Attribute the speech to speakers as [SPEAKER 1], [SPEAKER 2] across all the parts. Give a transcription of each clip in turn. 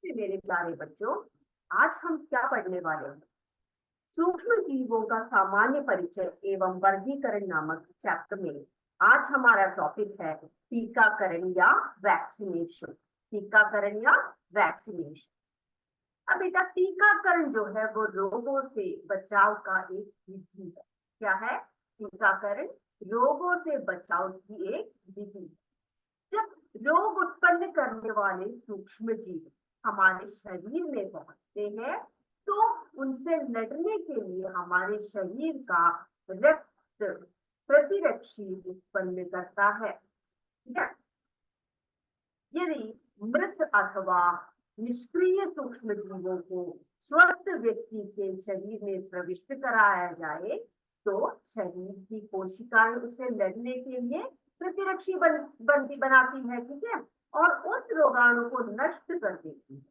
[SPEAKER 1] मेरे प्यारे बच्चों, आज हम क्या पढ़ने वाले हैं? सूक्ष्म जीवों का सामान्य परिचय एवं वर्गीकरण नामक चैप्टर में आज हमारा टॉपिक है टीकाकरण या वैक्सीनेशन। टीकाकरण या वैक्सीनेशन। अब बेटा, टीकाकरण जो है वो रोगों से बचाव का एक विधि है। क्या है? टीकाकरण रोगों से बचाव की एक विधि है। जब रोग उत्पन्न करने वाले सूक्ष्म जीव हमारे शरीर में पहुंचते हैं तो उनसे लड़ने के लिए हमारे शरीर का रक्त प्रतिरक्षी उत्पन्न करता है। ठीक है? यदि मृत अथवा निष्क्रिय सूक्ष्म जीवों को स्वस्थ व्यक्ति के शरीर में प्रविष्ट कराया जाए तो शरीर की कोशिकाएं उसे लड़ने के लिए प्रतिरक्षी बनाती है। ठीक है? और उस रोगाणु को नष्ट कर देती है।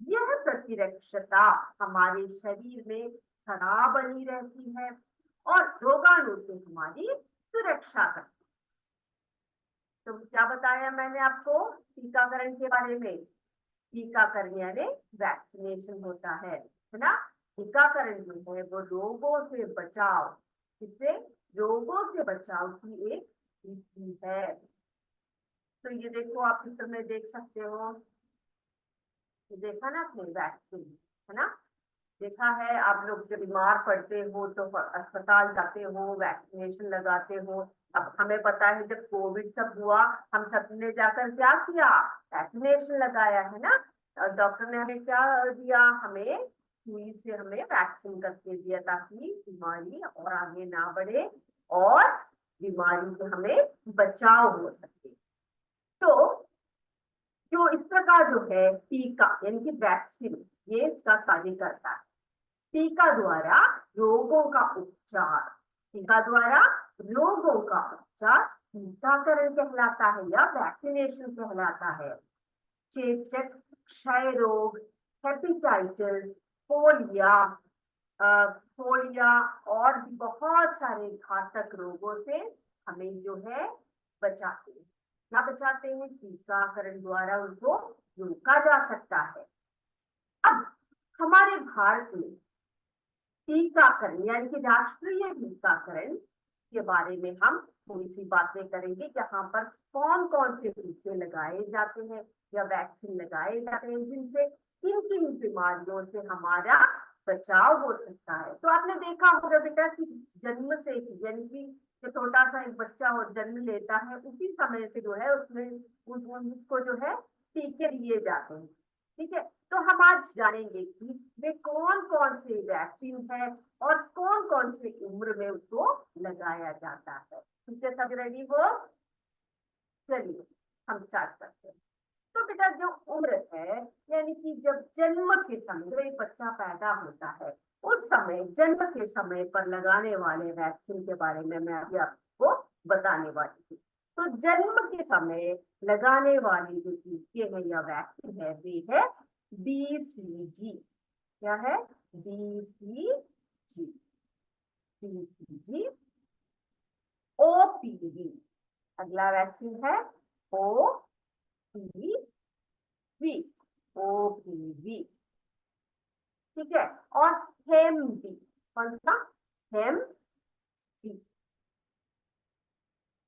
[SPEAKER 1] यह प्रतिरक्षता हमारे शरीर में सदा बनी रहती है और रोगाणु से हमारी सुरक्षा करती है। तो क्या बताया मैंने आपको टीकाकरण के बारे में? टीकाकरण यानी वैक्सीनेशन होता है ना? टीकाकरण जो है वो रोगों से बचाव, इससे रोगों से बचाव की एक विधि है। तो ये देखो, आप चित्र में देख सकते हो, देखा ना आपने? वैक्सीन है ना? देखा है? आप लोग जब बीमार पड़ते हो तो अस्पताल जाते हो, वैक्सीनेशन लगाते हो। अब हमें पता है जब कोविड सब हुआ, हम सबने जाकर क्या किया? वैक्सीनेशन लगाया है ना? डॉक्टर ने हमें क्या दिया? हमें सुई से हमें वैक्सीन करके दिया ताकि बीमारी और आगे ना बढ़े और बीमारी से हमें बचाव हो सके। तो जो इस प्रकार जो है टीका यानी कि वैक्सीन, ये इसका कार्य करता है। टीका द्वारा रोगों का उपचार, टीका द्वारा रोगों का उपचार टीकाकरण कहलाता है या वैक्सीनेशन कहलाता है। चेचक, क्षय रोग, हेपेटाइटिस, पोलिया और भी बहुत सारे घातक रोगों से हमें जो है बचाते हैं। क्या बचाते हैं? टीकाकरण द्वारा उनको रोका जा सकता है। अब हमारे भारत में टीकाकरण यानी कि राष्ट्रीय टीकाकरण के बारे में हम थोड़ी सी बातें करेंगे। यहाँ पर कौन कौन से टीके लगाए जाते हैं या वैक्सीन लगाए जाते हैं जिनसे किन किन बीमारियों से हमारा बचाव हो सकता है। तो आपने देखा होगा बेटा कि जन्म से ही यानी कि जो छोटा सा एक बच्चा और जन्म लेता है उसी समय से जो है उसमें उसको जो है टीके लिए जाते हैं। ठीक है? तो हम आज जानेंगे कि वे कौन कौन से वैक्सीन है और कौन कौन से उम्र में उसको लगाया जाता है। ठीक है? सब रेडी हो? चलिए हम स्टार्ट करते हैं। तो बेटा, जो उम्र है यानी कि जब जन्म के समय जब एक बच्चा पैदा होता है उस समय, जन्म के समय पर लगाने वाले वैक्सीन के बारे में मैं अभी आपको बताने वाली थी। तो जन्म के समय लगाने वाली जो टीके है या वैक्सीन है वे है BCG। क्या है? BCG, BCG, OPV। अगला वैक्सीन है OPV, OPV। ठीक है? और हेमबी, कौन सा? हेमबी।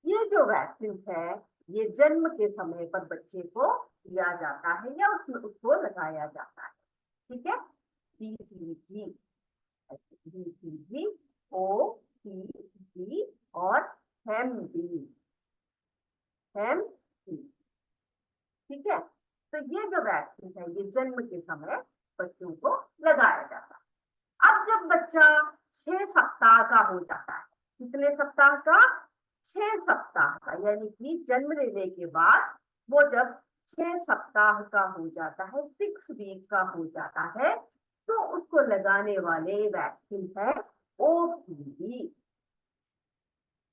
[SPEAKER 1] ये जो वैक्सीन है ये जन्म के समय पर बच्चे को दिया जाता है या उसमें उसको लगाया जाता है। ठीक है? BCG, BCG, OPV और हेमबी, हेमबी। ठीक है? तो ये जो वैक्सीन है ये जन्म के समय बच्चों को लगाया जाता है। अब जब बच्चा 6 सप्ताह का हो जाता है, कितने सप्ताह का? 6 सप्ताह का, यानी कि जन्म लेने के बाद वो जब 6 सप्ताह का हो जाता है, 6 वीक का हो जाता है, तो उसको लगाने वाले वैक्सीन है OPV।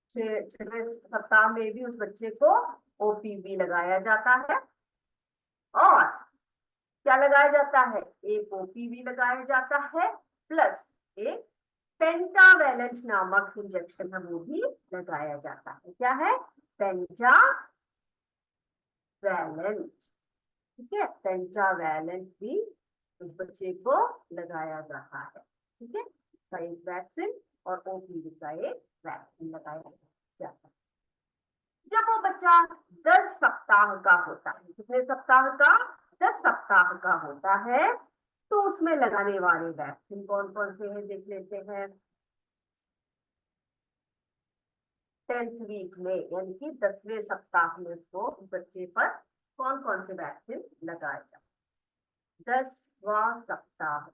[SPEAKER 1] 6 सप्ताह में भी उस बच्चे को OPV लगाया जाता है। और क्या लगाया जाता है? एक OPV लगाया जाता है प्लस एक पेंटावेलेंट नामक इंजेक्शन है वो भी लगाया जाता है। क्या है? पेंटावेलेंट। ठीक है, पेंटावैलेंट भी उस बच्चे को लगाया जाता है। ठीक है, इसका एक वैक्सीन और ओपीवी का एक वैक्सीन लगाया जाता है। जब वो बच्चा 10 सप्ताह का होता है, कितने सप्ताह का? 10 सप्ताह का होता है, तो उसमें लगाने वाले वैक्सीन कौन कौन से हैं देख लेते हैं। 10th वीक में यानी कि 10वें सप्ताह में उसको बच्चे पर कौन कौन से वैक्सीन लगाए जाए। 10वां सप्ताह,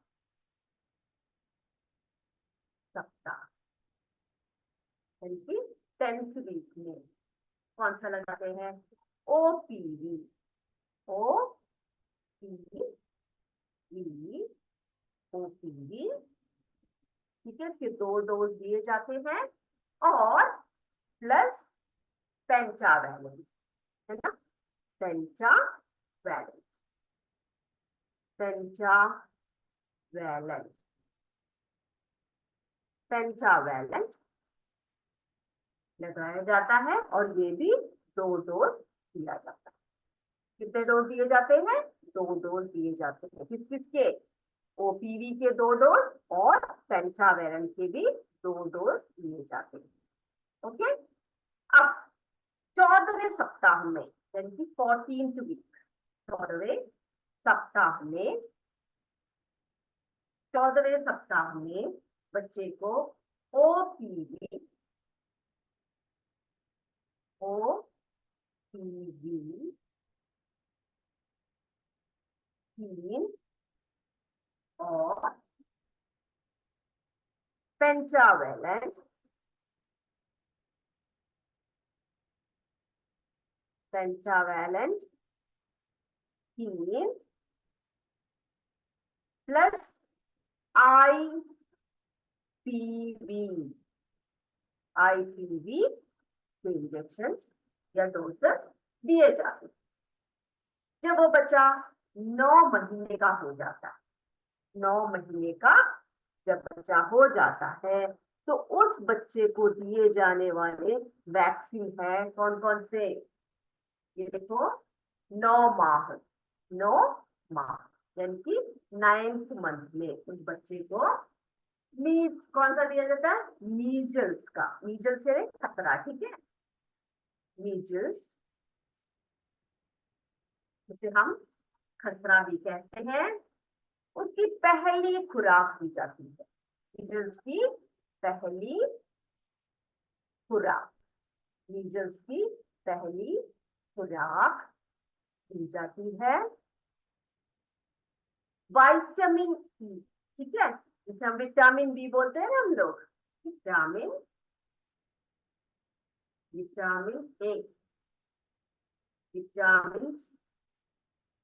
[SPEAKER 1] यानी कि 10th वीक में कौन सा लगाते हैं? OPV, OPV, OPV. ठीक है, इसके 2 डोज दिए जाते हैं और प्लस पेंटावैलेंट, है ना, पेंटावैलेंट, पेंटावैलेंट, पेंटावैलेंट लगाया जाता है और ये भी 2 डोज दिया जाता है। कितने डोज दिए जाते हैं? 2 डोज दिए जाते हैं। किस किस के? ओपीवी के 2 डोज और पेंटावैलेंट के भी 2 डोज दिए जाते हैं। ओके, अब 14वें सप्ताह में यानी कि 14th वीक, 14वें सप्ताह में, 14वें सप्ताह में बच्चे को ओपीवी, ओपीवी 3 और pentavalent, pentavalent 3 plus IPv, IPv के इंजेक्शन या डोसेस दिए जाते हैं। जब वो बच्चा 9 महीने का हो जाता है, 9 महीने का जब बच्चा हो जाता है, तो उस बच्चे को दिए जाने वाले वैक्सीन है कौन कौन से? ये देखो, 9 माह, 9 माह यानी कि 9th मंथ में उस बच्चे को कौन सा दिया जाता है? मीजल्स का, मीजल्स से खतरा, ठीक है, मीजल्स जिसे हम खसरा भी कहते हैं, उसकी पहली खुराक दी जाती है। मीजल्स की पहली खुराक, मीजल्स की पहली खुराक दी जाती है। विटामिन ई, ठीक है, जिसे हम विटामिन बी बोलते हैं ना हम लोग, विटामिन, विटामिन ए, विटामिन,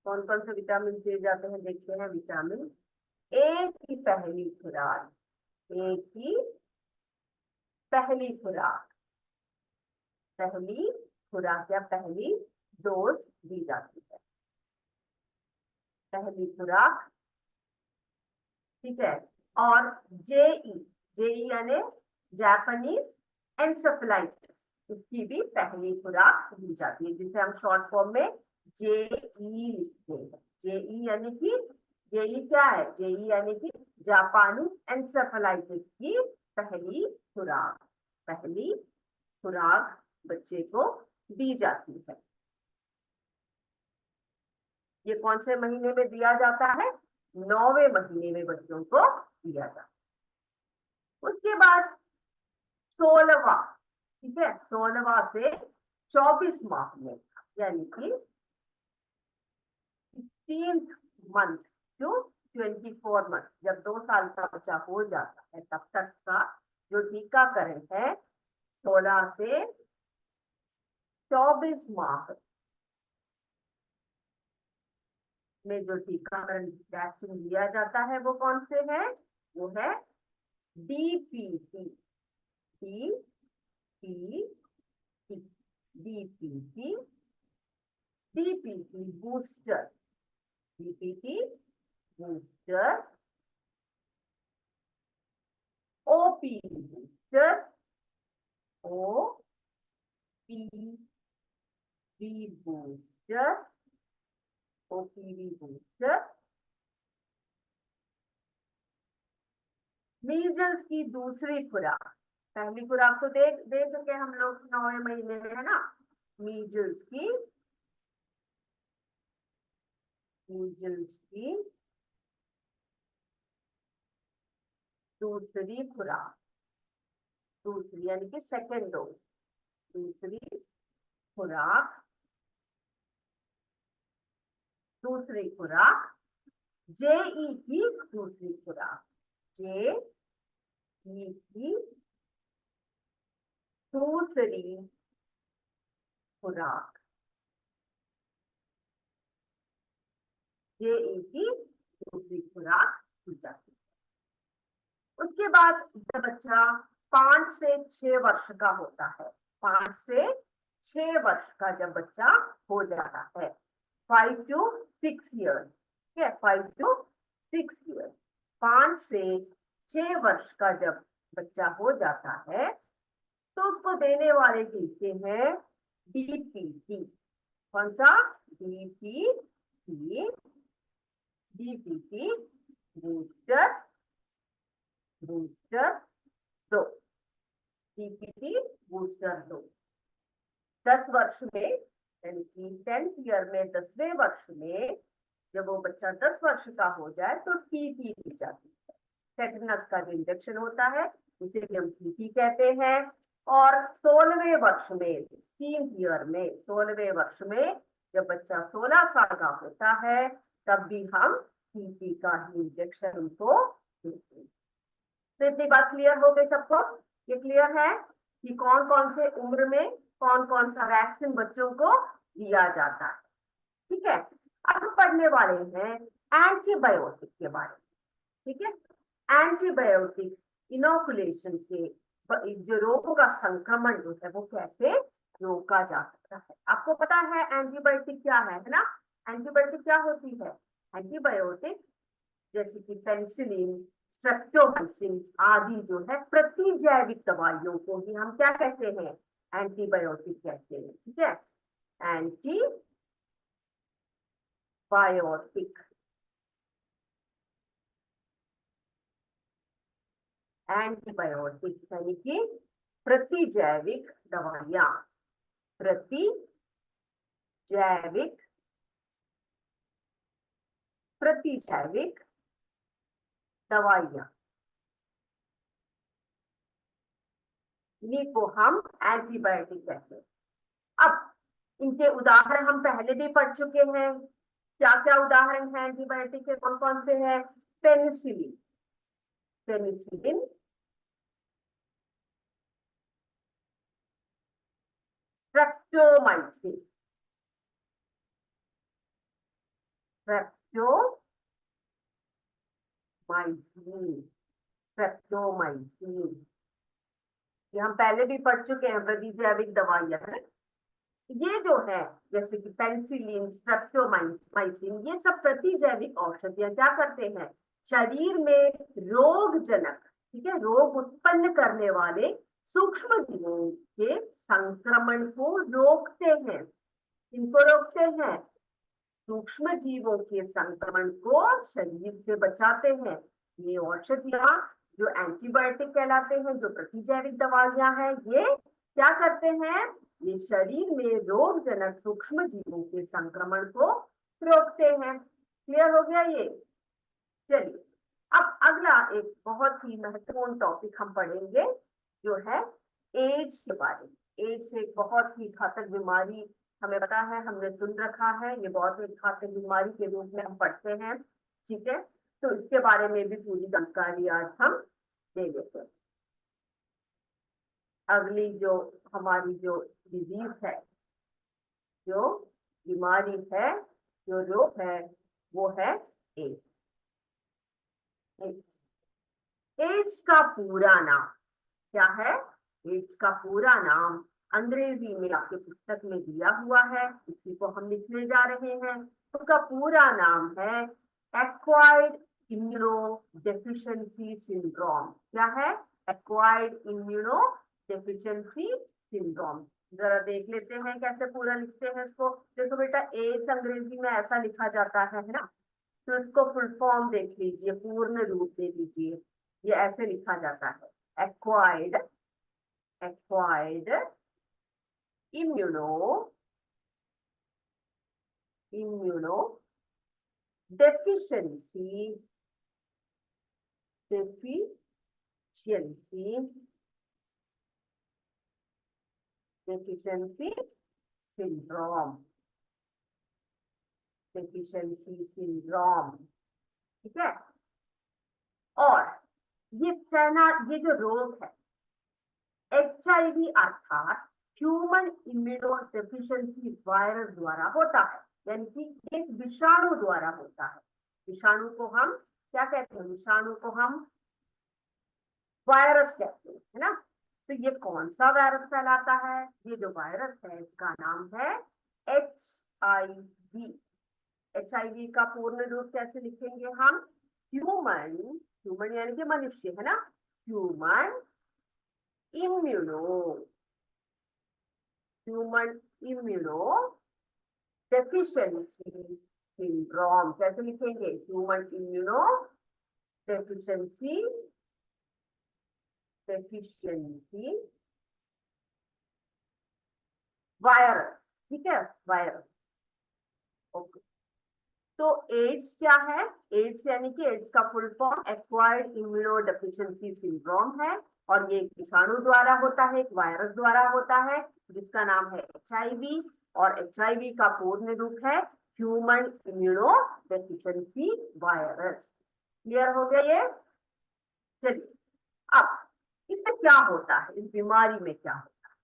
[SPEAKER 1] कौन कौन से विटामिन दिए जाते हैं देखते हैं। विटामिन ए की पहली खुराक, ए की पहली खुराक, पहली खुराक या पहली डोज दी जाती है, पहली खुराक, ठीक है। और जेई, जेई यानी जापानीज एंसेफेलाइटिस, उसकी भी पहली खुराक दी जाती है, जिसे हम शॉर्ट फॉर्म में जेई लिखते हैं। जेई यानी कि, जेई क्या है? जेई यानी कि जापानी एंसेफेलाइटिस की पहली खुराक, पहली खुराक बच्चे को दी जाती है। ये कौन से महीने में दिया जाता है? 9वें महीने में बच्चों को दिया जाता है। उसके बाद 16वां, ठीक है, 16वां से 24 माह में यानी कि 15th मंथ टू 24 मंथ, जब 2 साल का बच्चा हो जाता है तब तक का जो टीकाकरण है, 16 से 24 माह में जो टीकाकरण वैक्सीन दिया जाता है वो कौन से है? वो है DPT, DPT, DPT, DPT booster, DPT booster, OPV booster, OPV, 3 booster, OPV booster, measles की दूसरी खुराक, पहली खुराक तो दे चुके हम लोग 9वें महीने में, है ना। मीजल्स की दूसरी खुराक, दूसरी यानी कि सेकेंड डोज, दूसरी खुराक, दूसरी खुराक, जेई की दूसरी खुराक, जेई की दूसरी खुराक, जेई की दूसरी खुराक दी जाती है। उसके बाद जब बच्चा 5 से 6 वर्ष का होता है, 5 से 6 वर्ष का जब बच्चा हो जाता है, 5 to 6 years, ठीक है, 5 to 6 years, 5 से 6 वर्ष का जब बच्चा हो जाता है तो उसको देने वाले टीके हैं डीपीटी। कौन सा? DPT, DPT booster, booster 2, DPT booster 2। 10 वर्ष में यानी कि 10th ईयर में, 10वें वर्ष में जब वो बच्चा 10 वर्ष का हो जाए तो टीटी दी जाती है। टेटनस का जो इंजेक्शन होता है उसे हम टीटी कहते हैं। और 16वें वर्ष में, 16th ईयर में, 16वें वर्ष में जब बच्चा 16 साल का होता है तब भी हम टीटी का ही इंजेक्शन उनको देते हैं। तो इतनी बात क्लियर हो गई सबको? ये क्लियर है कि कौन कौन से उम्र में कौन कौन सा वैक्सीन बच्चों को दिया जाता है। ठीक है, अब हम पढ़ने वाले हैं एंटीबायोटिक के बारे में। ठीक है, एंटीबायोटिक इनोकुलेशन से जो रोगों का संक्रमण जो है वो कैसे रोका जा सकता है। आपको पता है एंटीबायोटिक क्या है ना? एंटीबायोटिक क्या होती है? एंटीबायोटिक जैसे कि पेनिसिलिन, स्ट्रेप्टोमाइसिन आदि जो है प्रतिजैविक दवाइयों को भी हम क्या कहते हैं? एंटीबायोटिक कहते हैं। ठीक है, एंटीबायोटिक, एंटीबायोटिक यानी कि प्रतिजैविक दवाइयां, प्रतिजैविक, प्रतिजैविक दवाइयां, इन्हीं को हम एंटीबायोटिक कहते हैं। अब इनके उदाहरण हम पहले भी पढ़ चुके हैं। क्या क्या उदाहरण है एंटीबायोटिक के? कौन कौन से हैं? Penicillin, penicillin, streptomycin, streptomycin, streptomycin, ये हम पहले भी पढ़ चुके हैं। प्रतिजैविक दवाइयां है ये जो है, जैसे कि पेनिसिलिन, स्ट्रेप्टोमाइसिन, ये सब प्रतिजैविक औषधियां क्या करते हैं? शरीर में रोगजनक, ठीक है, रोग उत्पन्न करने वाले सूक्ष्म जीवों के संक्रमण को रोकते हैं। इनको रोकते हैं, सूक्ष्म जीवों के संक्रमण को शरीर से बचाते हैं। ये औषधियां जो एंटीबायोटिक कहलाते हैं, जो प्रतिजैविक दवाइयां हैं, ये क्या करते हैं? ये शरीर में रोगजनक सूक्ष्म जीवों के संक्रमण को रोकते हैं। क्लियर हो गया ये? चलिए, अब अगला एक बहुत ही महत्वपूर्ण टॉपिक हम पढ़ेंगे जो है एड्स के बारे में। एड्स एक बहुत ही घातक बीमारी, हमें पता है, हमने सुन रखा है, ये बहुत ही घातक बीमारी के रूप में हम पढ़ते हैं। ठीक है, तो इसके बारे में भी पूरी जानकारी आज हम ले लेते हैं। अगली जो हमारी जो डिजीज है, जो बीमारी है, जो रोग है, वो है एड्स। एड्स का पूरा नाम क्या है? एड्स का पूरा नाम अंग्रेजी में आपके पुस्तक में दिया हुआ है, इसी को हम लिखने जा रहे हैं। उसका पूरा नाम है एक्वायर्ड इम्यूनोडेफिशिएंसी सिंड्रोम। क्या है? Acquired immunodeficiency syndrome. जरा देख लेते हैं कैसे पूरा लिखते हैं इसको। देखो बेटा, एड्स अंग्रेजी में ऐसा लिखा जाता है ना, तो इसको फुल फॉर्म देख लीजिए, पूर्ण रूप दे दीजिए। ये ऐसे लिखा जाता है, acquired, acquired immuno, immuno deficiency, deficiency, deficiency syndrome, deficiency syndrome. ठीक है। और ये कहना, ये जो रोग है HIV अर्थात ह्यूमन इम्यूनो डेफिशिएंसी वायरस द्वारा होता है, यानी कि एक विषाणु द्वारा होता है। विषाणु को हम क्या कहते हैं? विषाणु को हम वायरस कहते हैं, है ना। तो ये कौन सा वायरस कहलाता है? ये जो वायरस है इसका नाम है HIV। HIV का पूर्ण रूप कैसे लिखेंगे हम? ह्यूमन, ह्यूमन यानी कि मनुष्य, है ना, human immuno, human immuno deficiency syndrome. कैसे लिखेंगे? Human immuno deficiency, deficiency virus. ठीक है, वायरस। ओके। तो एड्स क्या है? एड्स यानी कि एड्स का full form acquired immuno deficiency syndrome है, और ये एक विषाणु द्वारा होता है, एक वायरस द्वारा होता है, जिसका नाम है HIV। और HIV का पूर्ण रूप है human immuno deficiency virus. Clear हो गया ये? चलिए, अब इसमें क्या होता है, इस बीमारी में क्या होता है?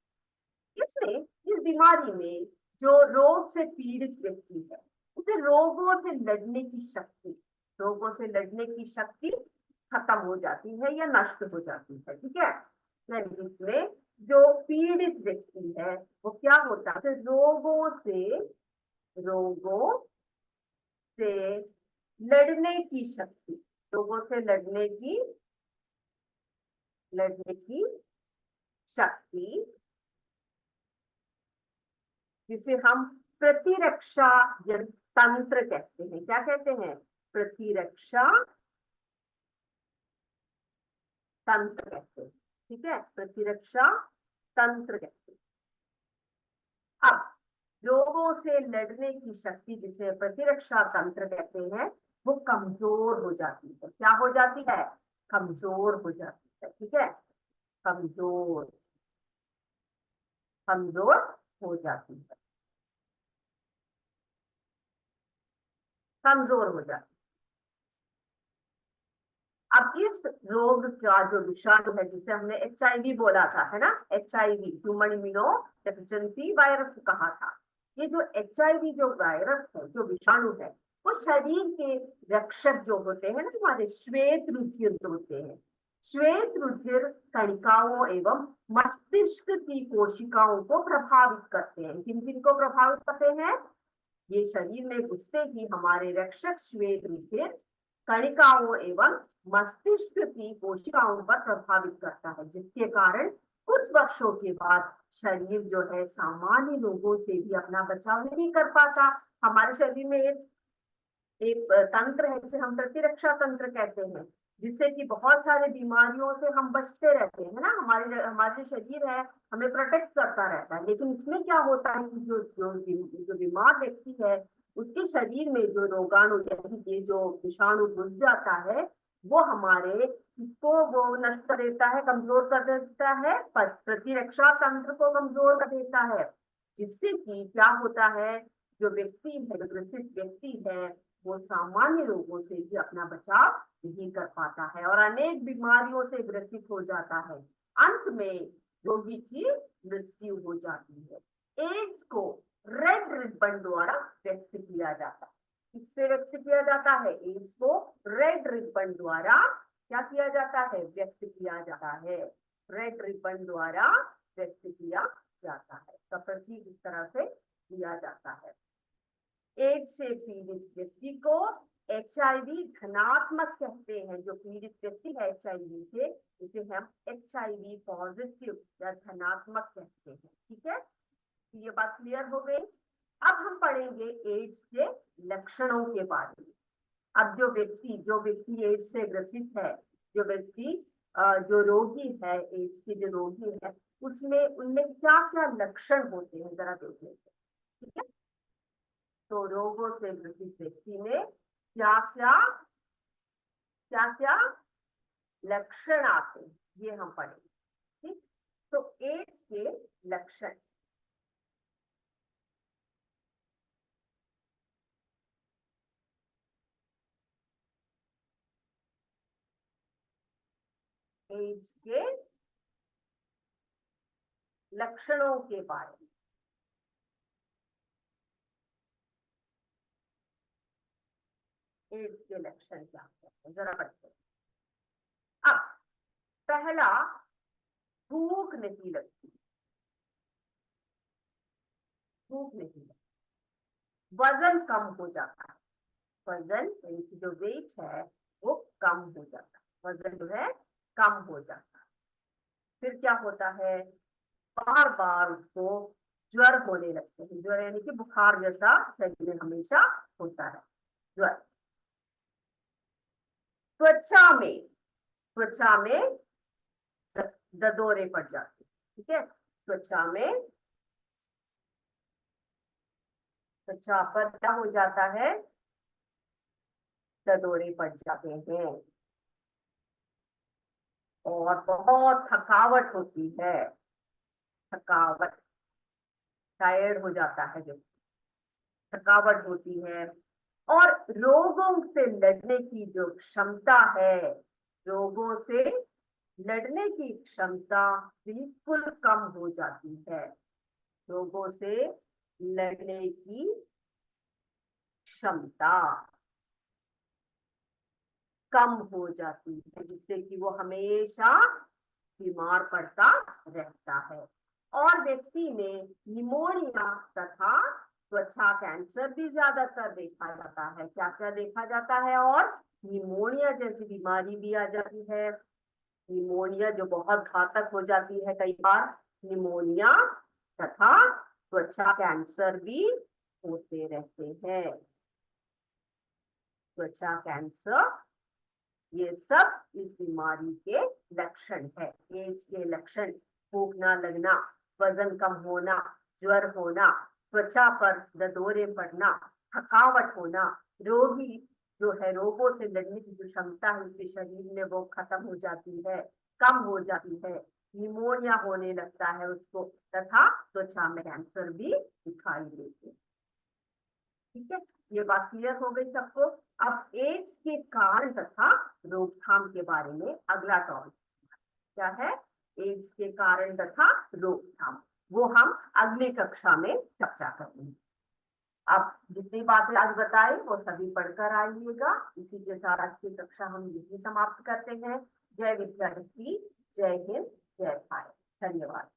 [SPEAKER 1] इसमें, इस बीमारी में जो रोग से पीड़ित व्यक्ति है उसे रोगों से लड़ने की शक्ति, रोगों से लड़ने की शक्ति खत्म हो जाती है या नष्ट हो जाती है। ठीक है। यानी इसमें जो पीड़ित व्यक्ति है वो क्या होता है? रोगों से, रोगों से लड़ने की शक्ति, रोगों से लड़ने की शक्ति, जिसे हम प्रतिरक्षा तंत्र कहते हैं। क्या कहते हैं? प्रतिरक्षा तंत्र कहते हैं। ठीक है, प्रतिरक्षा तंत्र कहते हैं। अब रोगों से लड़ने की शक्ति, जिसे प्रतिरक्षा तंत्र कहते हैं, वो कमजोर हो जाती है। क्या हो जाती है? कमजोर हो जाती है। ठीक है, कमजोर, कमजोर हो जाती है, कमजोर हो जाती है। अब इस रोग का जो विषाणु है, जिसे हमने HIV बोला था, है ना, HIV human immuno deficiency virus कहा था। ये जो HIV जो वायरस है, जो विषाणु है, वो शरीर के रक्षक जो होते हैं ना, हमारे श्वेत रुधिर होते हैं, श्वेत रुधिर कणिकाओं एवं मस्तिष्क की कोशिकाओं को प्रभावित करते हैं। किन किन को प्रभावित करते हैं? ये शरीर में घुसते ही हमारे रक्षक श्वेत रुधिर कणिकाओं एवं मस्तिष्क की कोशिकाओं पर प्रभावित करता है, जिसके कारण कुछ वर्षों के बाद शरीर जो है सामान्य रोगों से भी अपना बचाव नहीं कर पाता। हमारे शरीर में एक तंत्र है जिसे हम प्रतिरक्षा तंत्र कहते हैं, जिससे कि बहुत सारे बीमारियों से हम बचते रहते हैं ना। हमारे हमारे शरीर है हमें प्रोटेक्ट करता रहता है, लेकिन इसमें क्या होता है कि जो बीमार व्यक्ति है उसके शरीर में जो रोगाणु यानी ये जो विषाणु घुस जाता है, वो हमारे इसको वो नष्ट कर देता है, कमजोर कर देता है, प्रतिरक्षा तंत्र को कमजोर कर देता है, जिससे कि क्या होता है, जो व्यक्ति है, जो ग्रसित व्यक्ति है, वो सामान्य रोगों से भी अपना बचाव नहीं कर पाता है और अनेक बीमारियों से ग्रसित हो जाता है। अंत में रोगी की मृत्यु हो जाती है। एड्स को रेड रिबन द्वारा व्यक्त किया जाता है। किससे व्यक्त किया जाता है? एड्स को रेड रिबन द्वारा क्या किया जाता है? व्यक्त किया जाता है। रेड रिबन द्वारा व्यक्त किया जाता है। इसका प्रतीक इस तरह से दिया जाता है। एड्स से पीड़ित व्यक्ति को HIV धनात्मक कहते हैं, जो पीड़ित व्यक्ति है HIV से, उसे हम HIV पॉजिटिव या धनात्मक कहते हैं। ठीक है, ये बात क्लियर हो गई। अब हम पढ़ेंगे एड्स के लक्षणों के बारे में। अब जो व्यक्ति एड्स से ग्रसित है, जो व्यक्ति जो रोगी है, एड्स के जो रोगी है, उसमें उनमें क्या क्या लक्षण होते हैं, जरा देख लेते हैं। ठीक है, तो रोगों से ग्रसित व्यक्ति में क्या क्या लक्षण आते हैं, ये हम पढ़ेंगे। ठीक, तो एड्स के लक्षण। एड्स के लक्षणों के बारे में। एड्स के लक्षण क्या हैं, जरा पढ़ते हैं। अब पहला, भूख नहीं लगती, भूख नहीं लगती। वजन कम हो जाता है, वजन यानी कि जो वेट है वो कम हो जाता है, वजन जो है कम हो जाता है। फिर क्या होता है, बार बार उसको ज्वर होने लगते हैं, ज्वर यानी कि बुखार जैसा शरीर में हमेशा होता है, ज्वर। त्वचा में ददोरे पड़ जाते हैं। ठीक है, त्वचा पर क्या हो जाता है, ददोरे पड़ जाते हैं, और बहुत थकावट होती है, थकावट, टायर्ड हो जाता है, जो थकावट होती है। और रोगों से लड़ने की जो क्षमता है, रोगों से लड़ने की क्षमता बिल्कुल कम हो जाती है, रोगों से लड़ने की क्षमता कम हो जाती है, जिससे कि वो हमेशा बीमार पड़ता रहता है। और व्यक्ति में निमोनिया तथा त्वचा कैंसर भी ज्यादातर देखा जाता है। क्या क्या देखा जाता है, और निमोनिया जैसी बीमारी भी आ जाती है, निमोनिया जो बहुत घातक हो जाती है कई बार, निमोनिया तथा त्वचा कैंसर भी होते रहते हैं, त्वचा कैंसर, ये सब इस बीमारी के लक्षण है। एड्स के लक्षण, भूख ना लगना, वजन कम होना, ज्वर होना, त्वचा पर ददोरे पड़ना, थकावट होना, रोगी जो है रोगों से लड़ने की जो क्षमता है उसके शरीर में वो खत्म हो जाती है, कम हो जाती है, निमोनिया होने लगता है उसको, तथा त्वचा में कैंसर भी दिखाई देते हैं। ठीक है, ये बात क्लियर हो गई सबको। अब एड्स के कारण तथा रोकथाम के बारे में अगला टॉपिक क्या है, एड्स के कारण तथा रोकथाम, वो हम अगली कक्षा में चर्चा करेंगे। अब जितनी बातें आज बताई वो सभी पढ़कर आइएगा। इसी के साथ आज की कक्षा हम यही समाप्त करते हैं। जय विद्या शक्ति, जय हिंद, जय भारत, धन्यवाद।